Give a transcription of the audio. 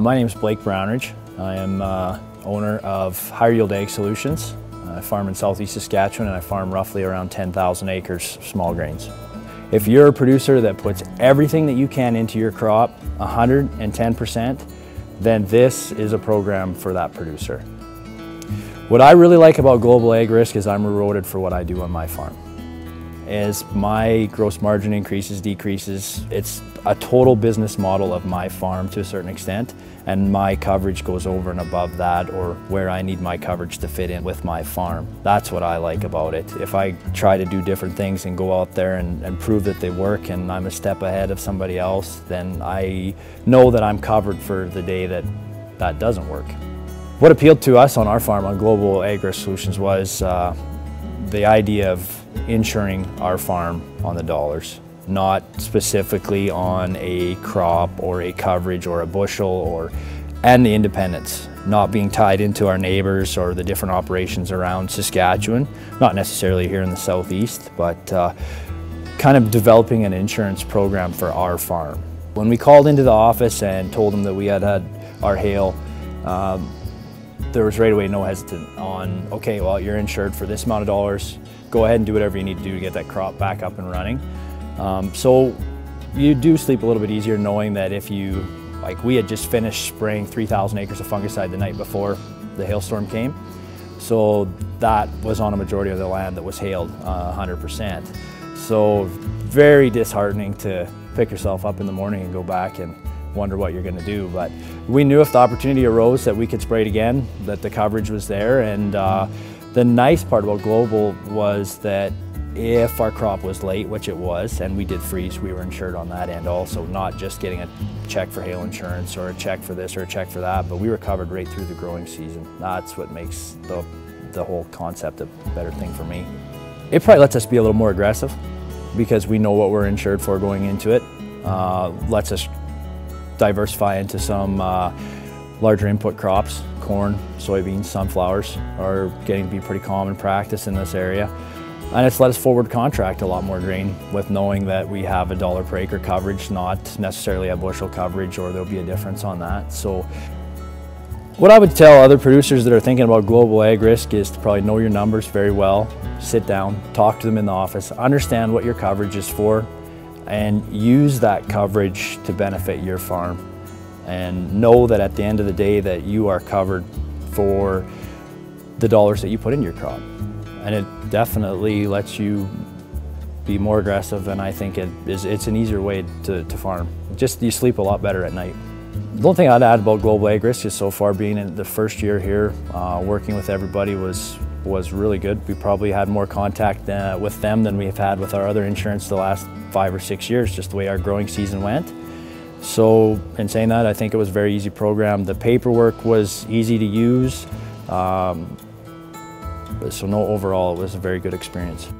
My name is Blake Brownridge. I am owner of Higher Yield Ag Solutions. I farm in southeast Saskatchewan and I farm roughly around 10,000 acres small grains. If you're a producer that puts everything that you can into your crop, 110%, then this is a program for that producer. What I really like about Global Ag Risk is I'm rewarded for what I do on my farm. As my gross margin increases, decreases, it's a total business model of my farm to a certain extent, and my coverage goes over and above that, or where I need my coverage to fit in with my farm. That's what I like about it. If I try to do different things and go out there and prove that they work and I'm a step ahead of somebody else, then I know that I'm covered for the day that that doesn't work. What appealed to us on our farm on Global Ag Risk Solutions was the idea of insuring our farm on the dollars, not specifically on a crop or a coverage or a bushel, and the independence, not being tied into our neighbors or the different operations around Saskatchewan, not necessarily here in the southeast, but kind of developing an insurance program for our farm. When we called into the office and told them that we had our hail, there was right away no hesitant on, okay, well, you're insured for this amount of dollars, go ahead and do whatever you need to do to get that crop back up and running. So you do sleep a little bit easier knowing that if you, like we had just finished spraying 3,000 acres of fungicide the night before the hailstorm came. So that was on a majority of the land that was hailed 100%. So very disheartening to pick yourself up in the morning and go back and wonder what you're going to do. But we knew if the opportunity arose that we could spray it again, that the coverage was there. And the nice part about Global was that if our crop was late, which it was, and we did freeze, we were insured on that end also, not just getting a check for hail insurance or a check for this or a check for that, but we were covered right through the growing season. That's what makes the whole concept a better thing for me. It probably lets us be a little more aggressive because we know what we're insured for going into it. Lets us diversify into some larger input crops. Corn, soybeans, sunflowers are getting to be pretty common practice in this area. And it's let us forward contract a lot more grain with knowing that we have a dollar per acre coverage, not necessarily a bushel coverage, or there'll be a difference on that. So what I would tell other producers that are thinking about Global Ag Risk is to probably know your numbers very well, sit down, talk to them in the office, understand what your coverage is for, and use that coverage to benefit your farm. And know that at the end of the day that you are covered for the dollars that you put in your crop. And it definitely lets you be more aggressive, and I think it's an easier way to farm. Just you sleep a lot better at night. The only thing I'd add about Global Ag Risk is so far being in the first year here, working with everybody was really good. We probably had more contact with them than we've had with our other insurance the last 5 or 6 years, just the way our growing season went. So in saying that, I think it was a very easy program. The paperwork was easy to use. So no, overall, it was a very good experience.